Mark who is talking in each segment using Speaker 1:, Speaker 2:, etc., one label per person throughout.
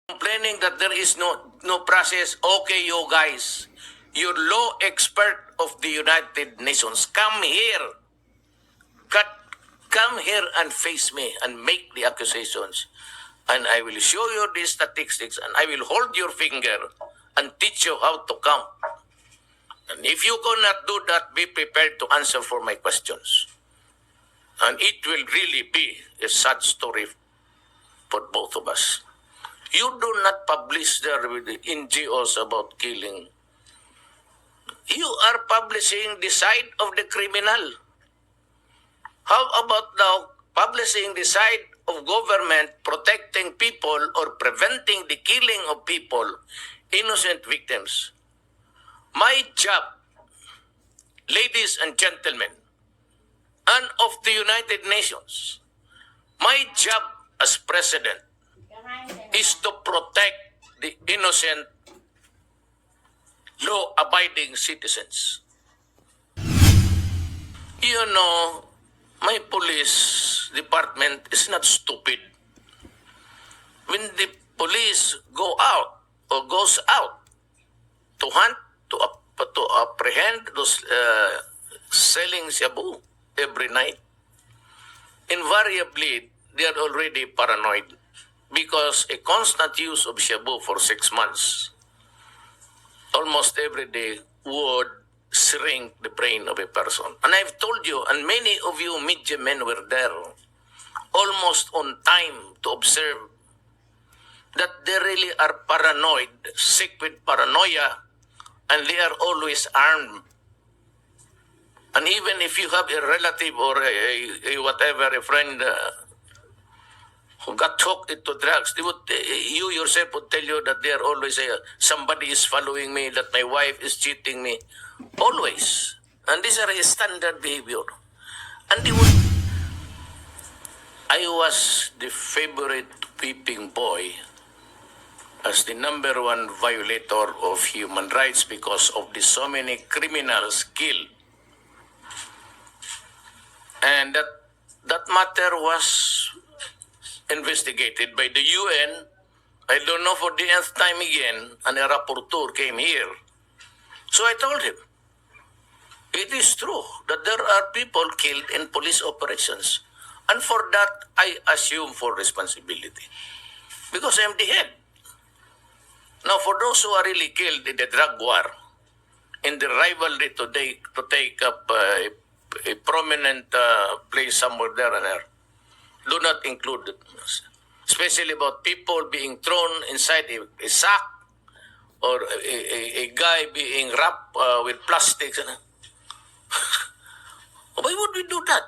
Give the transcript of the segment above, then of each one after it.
Speaker 1: Complaining that there is no process. Okay, you guys, your law expert of the United Nations, come here. Come here and face me and make the accusations. And I will show you the statistics and I will hold your finger and teach you how to count. And if you cannot do that, be prepared to answer for my questions. And it will really be a sad story for both of us. You do not publish there with the NGOs about killing. You are publishing the side of the criminal. How about now publishing the side of government protecting people or preventing the killing of people, innocent victims? My job, ladies and gentlemen, and of the United Nations, my job as president is to protect the innocent, law-abiding citizens. You know, my police department is not stupid. When the police go out or goes out to hunt, to apprehend those selling shabu every night, invariably they are already paranoid because a constant use of shabu for 6 months, almost every day, would shrink the brain of a person. And I've told you, and many of you media men were there, almost on time to observe that they really are paranoid, sick with paranoia, and they are always armed. And even if you have a relative or a whatever, a friend who got hooked into drugs, they would, you yourself would tell you that they are always, somebody is following me, that my wife is cheating me. Always. And these are a standard behavior. And they would, I was the favorite peeping boy as the number one violator of human rights because of the so many criminals killed. And that matter was investigated by the UN. I don't know for the nth time again, and a rapporteur came here. So I told him, it is true that there are people killed in police operations. And for that, I assume for responsibility. Because I'm the head. Now, for those who are really killed in the drug war, in the rivalry to take up a prominent place somewhere there and there, do not include it. Especially about people being thrown inside a sack or a guy being wrapped with plastics. Why would we do that?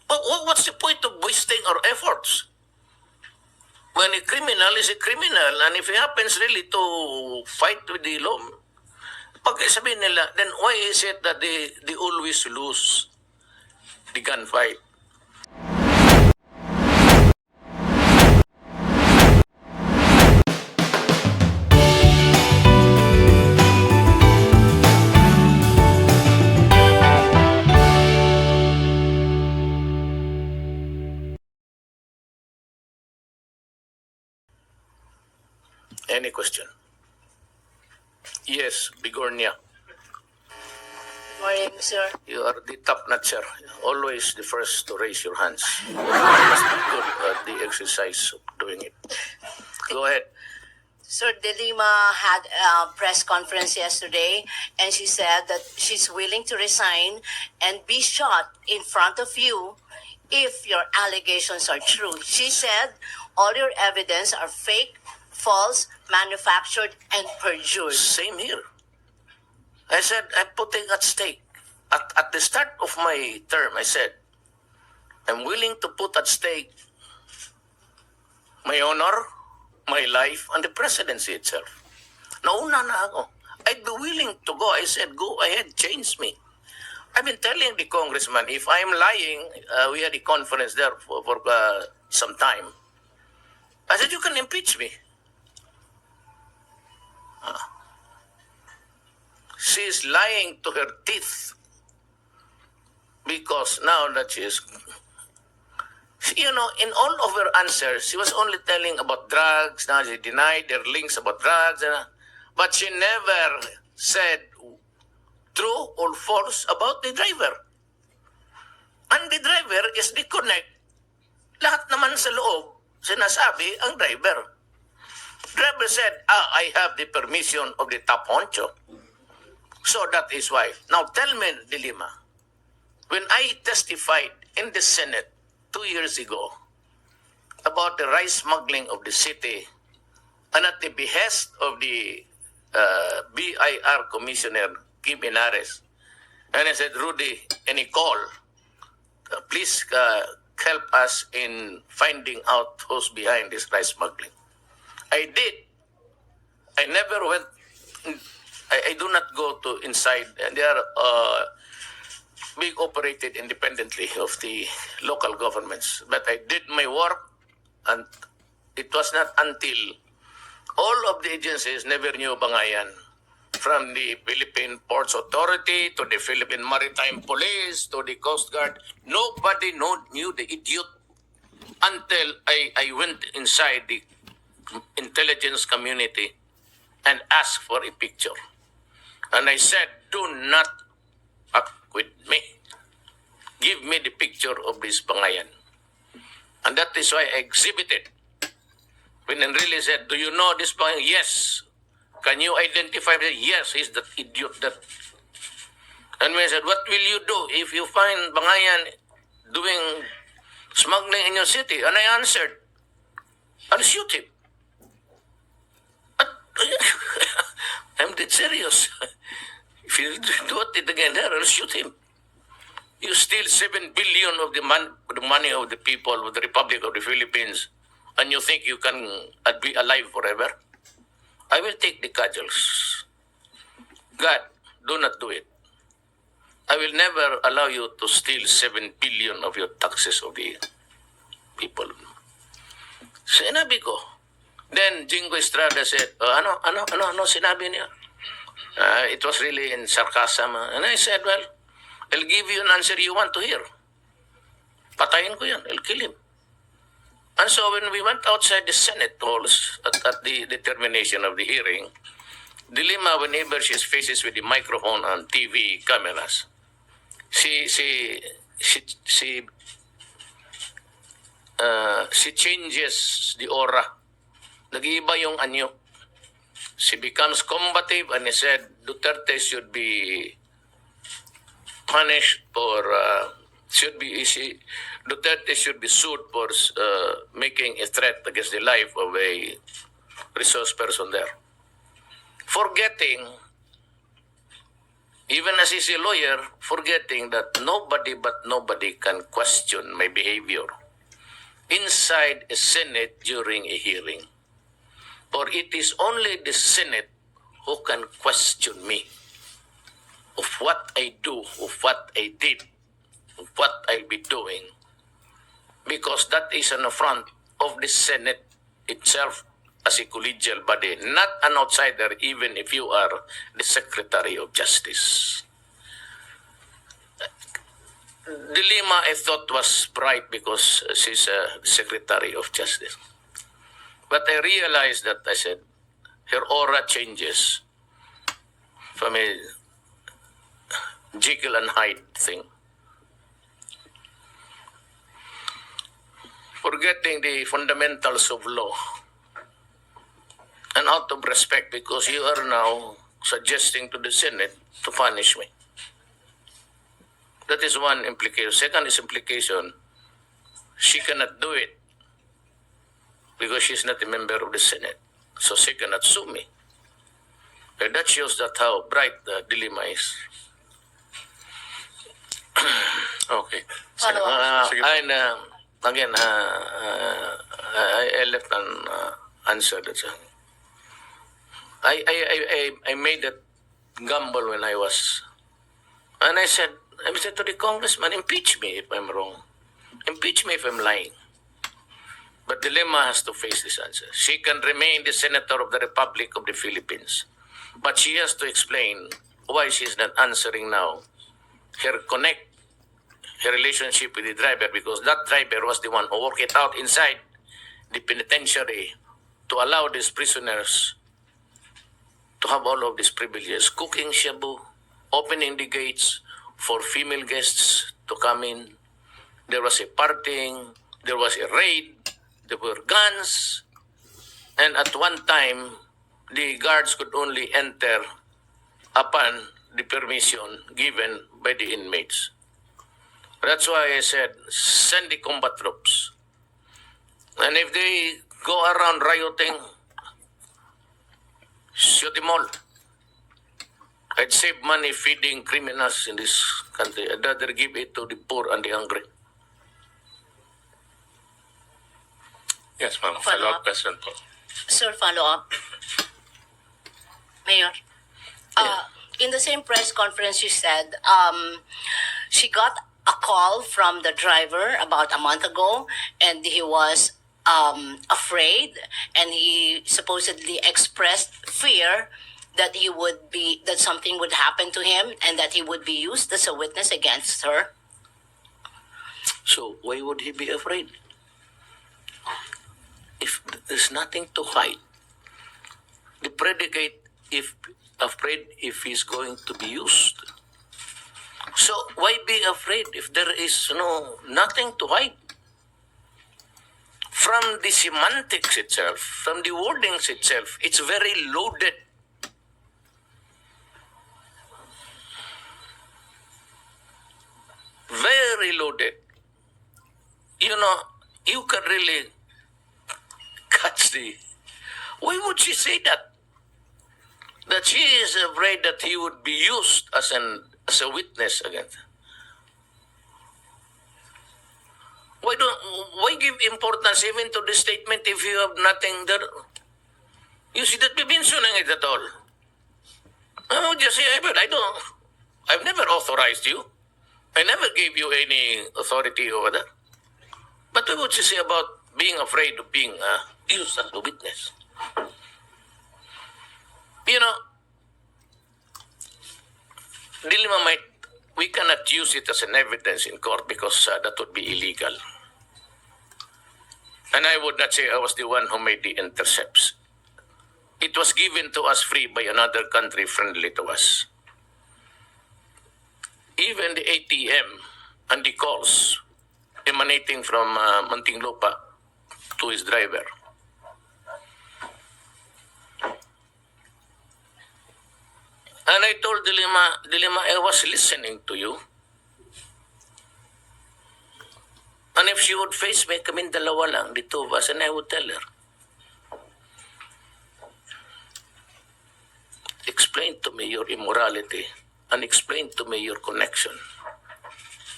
Speaker 1: What's the point of wasting our efforts? When a criminal is a criminal, and if he happens really to fight with the law, pag sabihin nila, then why is it that they always lose the gunfight? Any question? Yes, Bigornia.
Speaker 2: Morning, sir.
Speaker 1: You are the top notcher. Always the first to raise your hands. You must be good at the exercise of doing it. Go ahead.
Speaker 2: Sir, De Lima had a press conference yesterday, and she said that she's willing to resign and be shot in front of you if your allegations are true. She said all your evidence are fake, false, manufactured, and perjured.
Speaker 1: Same here. I said, I'm putting at stake. At the start of my term, I said, I'm willing to put at stake my honor, my life, and the presidency itself. Nauna na ako. I'd be willing to go. I said, go ahead, change me. I've been telling the congressman, if I'm lying, we had a conference there for some time. I said, you can impeach me. She is lying to her teeth because now that You know, in all of her answers, she was only telling about drugs. Now she denied their links about drugs, but she never said true or false about the driver. And the driver is the connect. Lahat naman sa loob, sinasabi ang driver. Driver said, I have the permission of the top honcho. So that is why. Now tell me, Dilima, when I testified in the Senate 2 years ago about the rice smuggling of the city and at the behest of the BIR Commissioner Kim Inares, and I said, Rudy, any call, please help us in finding out who's behind this rice smuggling. I did. I never went. I do not go to inside. And they are being operated independently of the local governments. But I did my work, and it was not until all of the agencies never knew Bangayan, from the Philippine Ports Authority to the Philippine Maritime Police to the Coast Guard. Nobody knew the idiot until I went inside the intelligence community and asked for a picture. And I said, do not act with me. Give me the picture of this Bangayan. And that is why I exhibited. When Enrile said, do you know this Bangayan? Yes. Can you identify him? Yes, he's that idiot that. And when I said, what will you do if you find Bangayan doing smuggling in your city? And I answered, I'll shoot him. I'm dead serious. If you do it again there, I'll shoot him. You steal 7 billion of the money of the people of the Republic of the Philippines, and you think you can be alive forever? I will take the cudgels. God, do not do it. I will never allow you to steal 7 billion of your taxes of the people. Sinabi ko. Then Jingo Estrada said, ano, sinabi niya? It was really in sarcasm. And I said, well, I'll give you an answer you want to hear. Patayin ko yan. I'll kill him. And so when we went outside the Senate halls at the determination of the hearing, Dilima, whenever she's faces with the microphone and TV cameras, she changes the aura. Nag-iiba yung anyo. She becomes combative, and he said Duterte should be punished for Duterte should be sued for making a threat against the life of a resource person there. Forgetting, even as he's a lawyer, forgetting that nobody can question my behavior inside a Senate during a hearing. For it is only the Senate who can question me of what I do, of what I did, of what I'll be doing, because that is an affront of the Senate itself as a collegial body, not an outsider, even if you are the Secretary of Justice. Dilima, I thought, was bright because she's a Secretary of Justice. But I realized that, I said, her aura changes from a Jekyll and Hyde thing. Forgetting the fundamentals of law. And out of respect, because you are now suggesting to the Senate to punish me. That is one implication. Second is implication, she cannot do it because she's not a member of the Senate. So she cannot sue me. And that shows that how bright the dilemma is.
Speaker 3: Okay.
Speaker 1: And again, I left an answer. That's I made that gamble when I was, and I said to the congressman, impeach me if I'm wrong, impeach me if I'm lying. But Dilemma has to face this answer. She can remain the senator of the Republic of the Philippines, but she has to explain why she's not answering now. Her connect, a relationship with the driver because that driver was the one who worked it out inside the penitentiary to allow these prisoners to have all of these privileges, cooking shabu, opening the gates for female guests to come in. There was a partying, there was a raid, there were guns, and at one time, the guards could only enter upon the permission given by the inmates. That's why I said, send the combat troops. And if they go around rioting, shoot them all. I'd save money feeding criminals in this country. I'd rather give it to the poor and the hungry.
Speaker 3: Yes, ma'am.
Speaker 2: Follow-up.
Speaker 3: Follow-up question po.
Speaker 2: Sir, follow up. Mayor, in the same press conference you said she got a call from the driver about a month ago and he was afraid and he supposedly expressed fear that that something would happen to him and that he would be used as a witness against her.
Speaker 1: So why would he be afraid? If there's nothing to hide, the predicate if afraid if he's going to be used. So why be afraid if there is nothing to hide? From the semantics itself, from the wordings itself, it's very loaded. Very loaded. You can really catch the... Why would she say that? That she is afraid that he would be used as a witness against her. Why give importance even to the statement if you have nothing there? You see that be mentioning it at all. I would just say, I've never authorized you. I never gave you any authority over that. But what would you say about being afraid of being used as a witness? Dilemma we cannot use it as an evidence in court because that would be illegal. And I would not say I was the one who made the intercepts. It was given to us free by another country friendly to us. Even the ATM and the calls emanating from Muntinlupa to his driver. And I told Dilemma, I was listening to you. And if she would face me, kaming dalawa lang, the two of us, and I would tell her, explain to me your immorality and explain to me your connection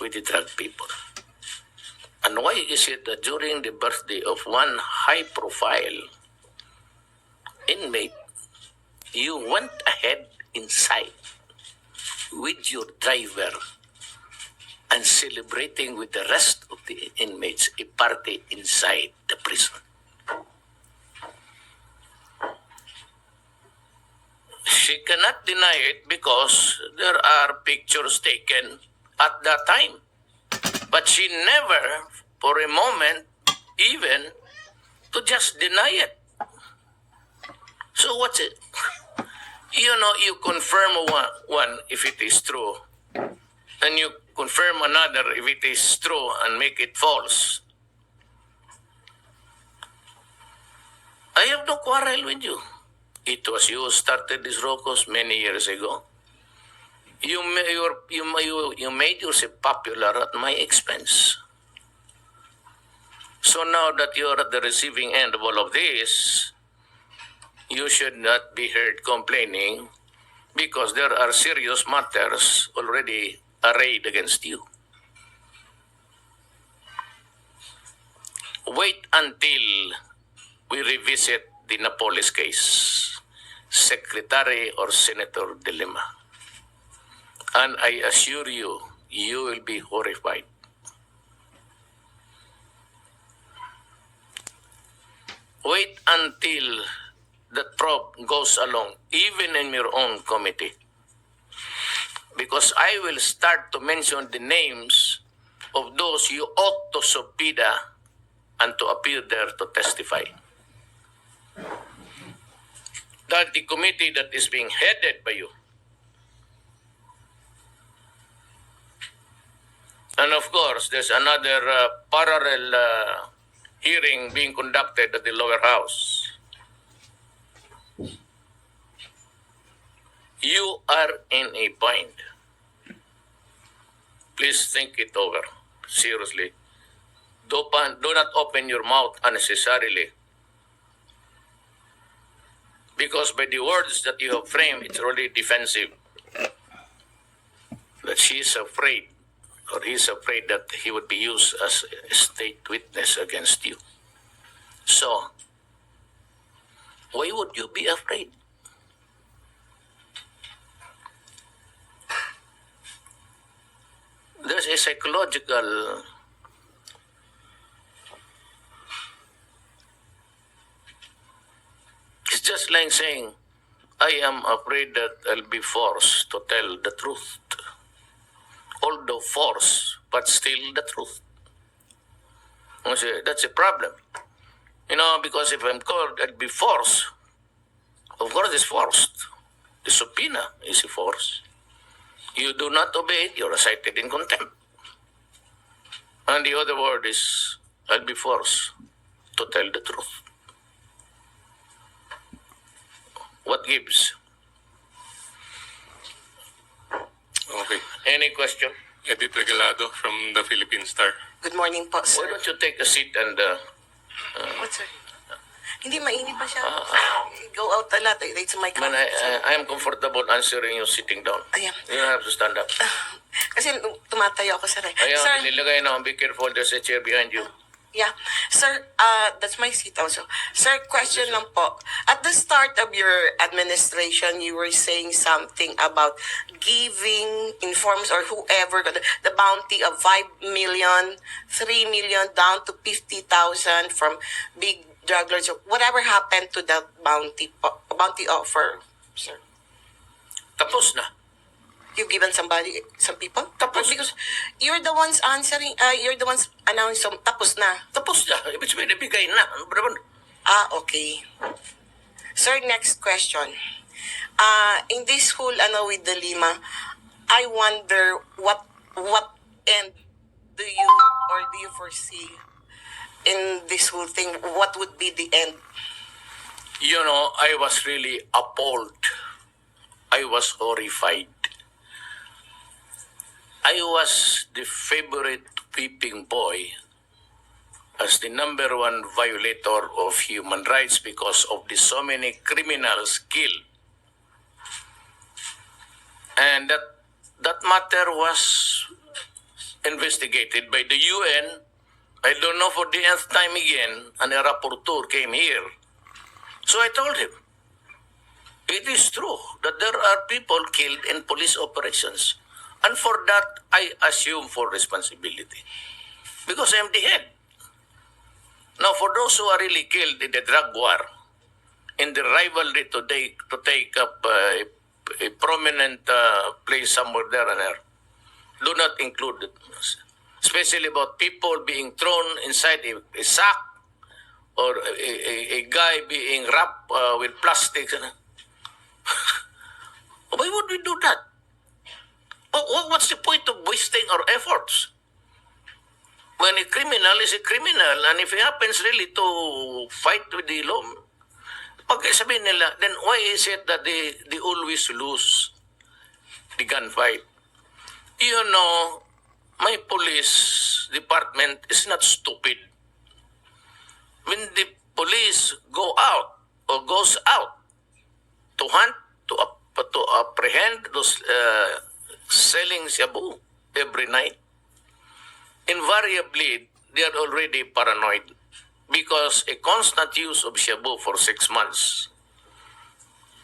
Speaker 1: with the drug people. And why is it that during the birthday of one high-profile inmate, you went ahead inside with your driver and celebrating with the rest of the inmates a party inside the prison? She cannot deny it because there are pictures taken at that time. But she never, for a moment, even to just deny it. So what's it? You confirm one if it is true, and you confirm another if it is true and make it false. I have no quarrel with you. It was you who started this Rocos many years ago. You made yourself popular at my expense. So now that you are at the receiving end of all of this, you should not be heard complaining because there are serious matters already arrayed against you. Wait until we revisit the Napoles case, Secretary or Senator Dilemma. And I assure you, you will be horrified. Wait until the probe goes along, even in your own committee. Because I will start to mention the names of those you ought to subpoena and to appear there to testify. That the committee that is being headed by you, and of course, there's another parallel hearing being conducted at the lower house. You are in a bind. Please think it over seriously. Do not open your mouth unnecessarily. Because by the words that you have framed, it's already defensive. That she is afraid, or he is afraid that he would be used as a state witness against you. So, why would you be afraid? There's a psychological it's just like saying, I am afraid that I'll be forced to tell the truth. Although forced, but still the truth. That's a problem. Because if I'm called, I'll be forced. Of course, it's forced. The subpoena is a force. You do not obey it, you're cited in contempt. And the other word is, I'll be forced to tell the truth. What gives?
Speaker 3: Okay.
Speaker 1: Any question?
Speaker 3: Edith Regalado from the Philippine Star.
Speaker 4: Good morning po, sir.
Speaker 1: Why don't you take a seat and
Speaker 4: What, sir? Hindi, mainit pa siya. Go out a lot. It's my
Speaker 1: man, I am comfortable answering you sitting down.
Speaker 4: Ayan.
Speaker 1: You don't have to stand up.
Speaker 4: Kasi tumatayo ako, sir.
Speaker 1: Ayan,
Speaker 4: Sir,
Speaker 1: nilagay na, be careful, there's a chair behind you.
Speaker 4: yeah. Sir, that's my seat also. Sir, question lang po. At the start of your administration, you were saying something about giving informs or whoever the bounty of 5 million, 3 million down to 50,000 from big drug lords. Whatever happened to that bounty offer, sir?
Speaker 1: Tapos na.
Speaker 4: You've given some people?
Speaker 1: Tapos.
Speaker 4: Because you're the ones answering, you're the ones announcing, tapos na.
Speaker 1: Tapos na. Ibig sabihin, nabigay na. Ano ba naman?
Speaker 4: Okay. Sir, next question. In this whole, with the Lima, I wonder what end do you foresee in this whole thing? What would be the end?
Speaker 1: I was really appalled. I was horrified. I was the favorite peeping boy as the number one violator of human rights because of the so many criminals killed. And that matter was investigated by the UN. I don't know for the nth time again, and a rapporteur came here. So I told him, it is true that there are people killed in police operations. And for that, I assume for responsibility. Because I'm the head. Now, for those who are really killed in the drug war, in the rivalry to take up a prominent place somewhere there and there, do not include it. Especially about people being thrown inside a sack or a guy being wrapped with plastics. Why would we do that? What's the point of wasting our efforts? When a criminal is a criminal, and if he happens really to fight with the law, pag sabihin nila, then why is it that they always lose the gunfight? My police department is not stupid. When the police go out or goes out to hunt, to apprehend those selling shabu every night, invariably they are already paranoid because a constant use of shabu for 6 months,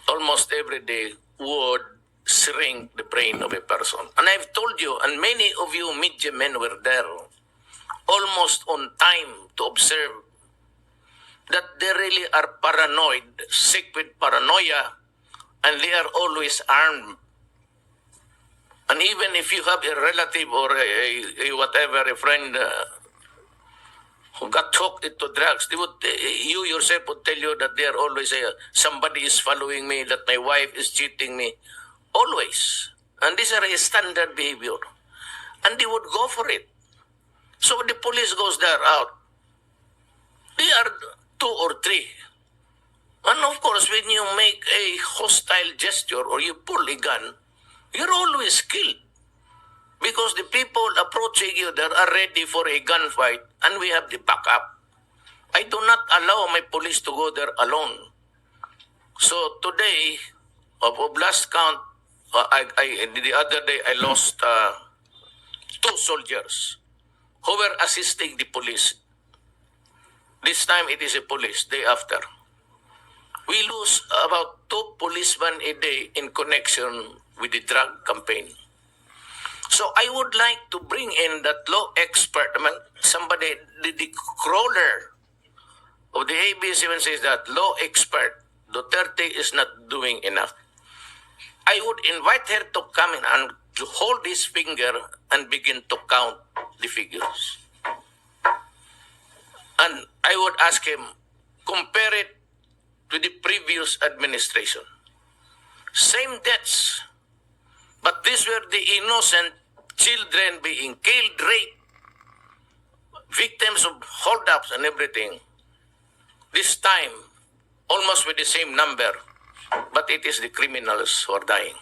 Speaker 1: almost every day, would shrink the brain of a person. And I've told you, and many of you media men were there, almost on time to observe that they really are paranoid, sick with paranoia, and they are always armed. And even if you have a relative or a whatever, a friend who got hooked into drugs, they would, you yourself would tell you that they are always, somebody is following me, that my wife is cheating me. Always. And these are a standard behavior. And they would go for it. So the police goes there out. They are 2 or 3. And of course, when you make a hostile gesture or you pull a gun, you're always killed. Because the people approaching you there are ready for a gunfight and we have the backup. I do not allow my police to go there alone. So today, of last count, the other day I lost 2 soldiers who were assisting the police. This time it is a police, day after. We lose about 2 policemen a day in connection with the drug campaign. So I would like to bring in that law expert, somebody, the crawler of the AB7 says that law expert, Duterte is not doing enough. I would invite her to come in and to hold his finger and begin to count the figures. And I would ask him, compare it to the previous administration. Same deaths, but these were the innocent children being killed, raped, victims of holdups and everything. This time, almost with the same number, but it is the criminals who are dying.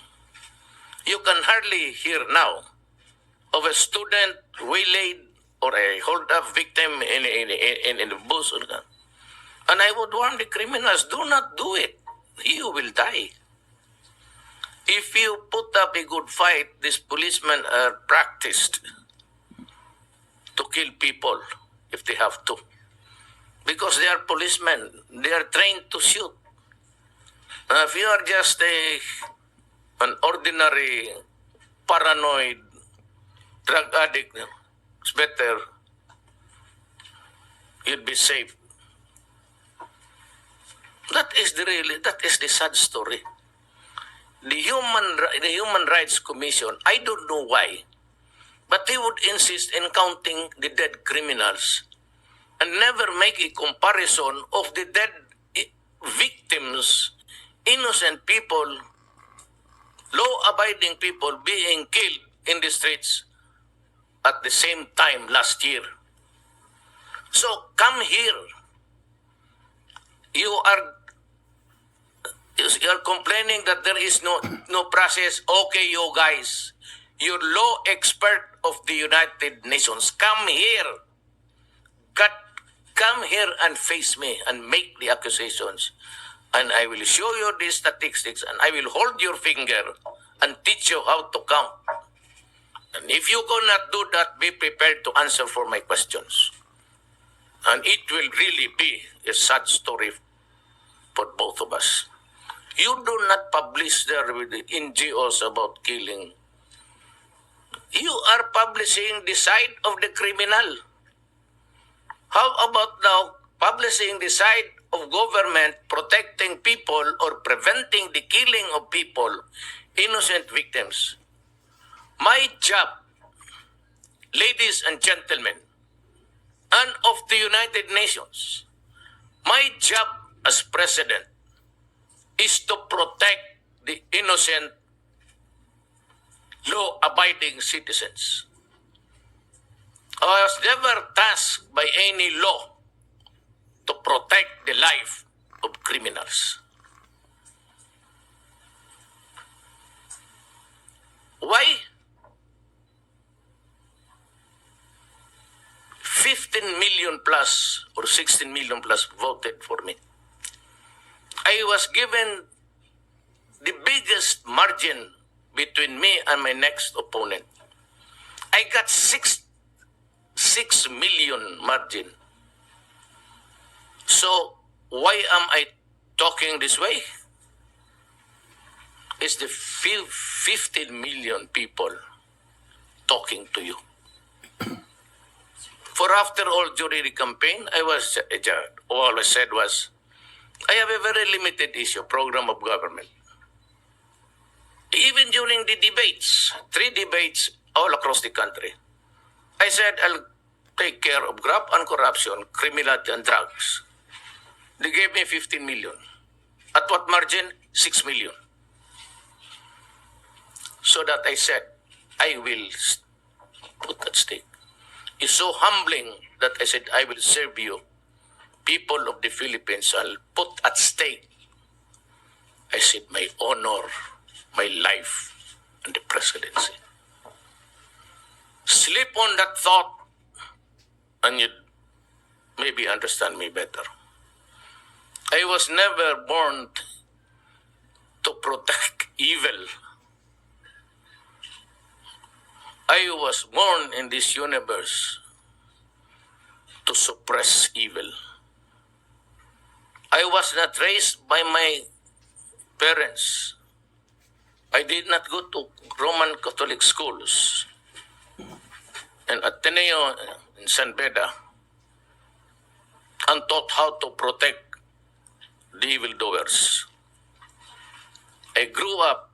Speaker 1: You can hardly hear now of a student waylaid or a hold-up victim in the bus. And I would warn the criminals, do not do it. You will die. If you put up a good fight, these policemen are practiced to kill people if they have to. Because they are policemen. They are trained to shoot. If you are just an ordinary, paranoid drug addict, it's better you'd be safe. That is the sad story. The Human Rights Commission, I don't know why, but they would insist in counting the dead criminals and never make a comparison of the dead victims, innocent people, law-abiding people being killed in the streets at the same time last year. So come here. You are complaining that there is no process. Okay, you guys, your law expert of the United Nations, come here. Come here and face me and make the accusations. And I will show you the statistics and I will hold your finger and teach you how to count. And if you cannot do that, be prepared to answer for my questions. And it will really be a sad story for both of us. You do not publish there with the NGOs about killing. You are publishing the side of the criminal. How about now publishing the side of government protecting people or preventing the killing of people, innocent victims? My job, ladies and gentlemen, and of the United Nations, my job as president is to protect the innocent, law-abiding citizens. I was never tasked by any law to protect the life of criminals. Why? 15 million plus or 16 million plus voted for me. I was given the biggest margin between me and my next opponent. I got 6 million margin. So why am I talking this way? It's the 15 million people talking to you. For after all during the campaign, all I said was, I have a very limited issue, program of government. Even during the debates, 3 debates all across the country, I said I'll take care of graft and corruption, criminality and drugs. They gave me 15 million. At what margin? 6 million. So that I said, I will put at stake. It's so humbling that I said, I will serve you. People of the Philippines, I'll put at stake. I said, my honor, my life, and the presidency. Sleep on that thought, and you'd maybe understand me better. I was never born to protect evil. I was born in this universe to suppress evil. I was not raised by my parents. I did not go to Roman Catholic schools and Ateneo in San Beda and taught how to protect the evildoers. I grew up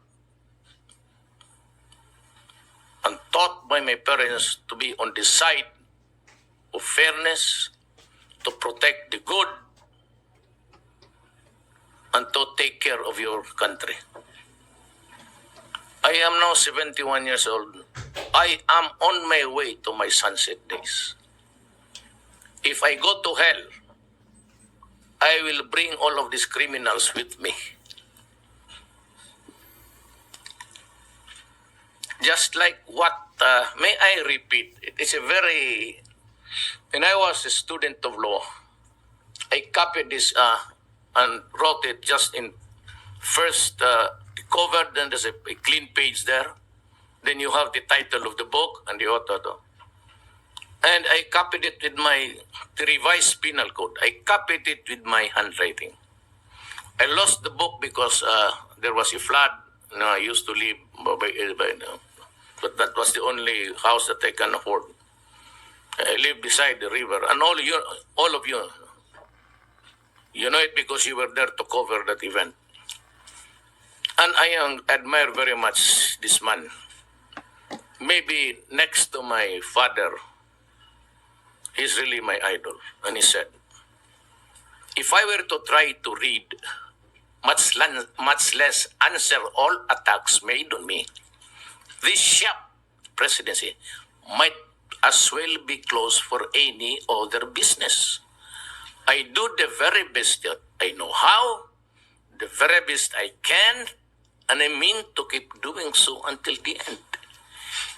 Speaker 1: and taught by my parents to be on the side of fairness, to protect the good, and to take care of your country. I am now 71 years old. I am on my way to my sunset days. If I go to hell, I will bring all of these criminals with me. Just like what, may I repeat, it is a very, when I was a student of law, I copied this and wrote it just in first cover, then there's a clean page there. Then you have the title of the book and the author. And I copied it with the revised penal code. I copied it with my handwriting. I lost the book because there was a flood. I used to live but that was the only house that I can afford. I live beside the river, and all of you, you know it because you were there to cover that event. And I admire very much this man. Maybe next to my father, he's really my idol. And he said, if I were to try to read, much less answer all attacks made on me, this sharp presidency might as well be closed for any other business. I do the very best that I know how, the very best I can, and I mean to keep doing so until the end.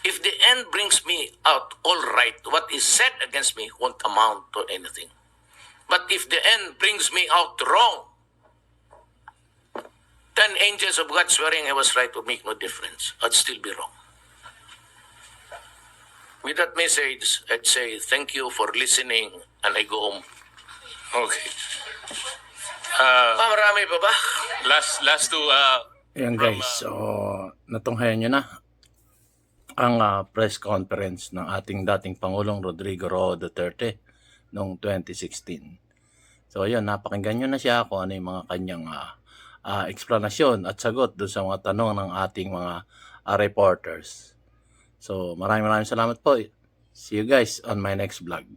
Speaker 1: If the end brings me out all right, what is said against me won't amount to anything. But if the end brings me out wrong, 10 angels of God swearing I was right would make no difference. I'd still be wrong. With that message, I'd say thank you for listening, and I go home.
Speaker 3: Okay.
Speaker 1: Marami pa ba?
Speaker 3: Last two,
Speaker 5: Ayan guys, so natunghayan nyo na ang press conference ng ating dating Pangulong Rodrigo Duterte noong 2016. So ayun, napakinggan nyo na siya kung ano yung mga kanyang explanasyon at sagot doon sa mga tanong ng ating mga reporters. So maraming salamat po. See you guys on my next vlog.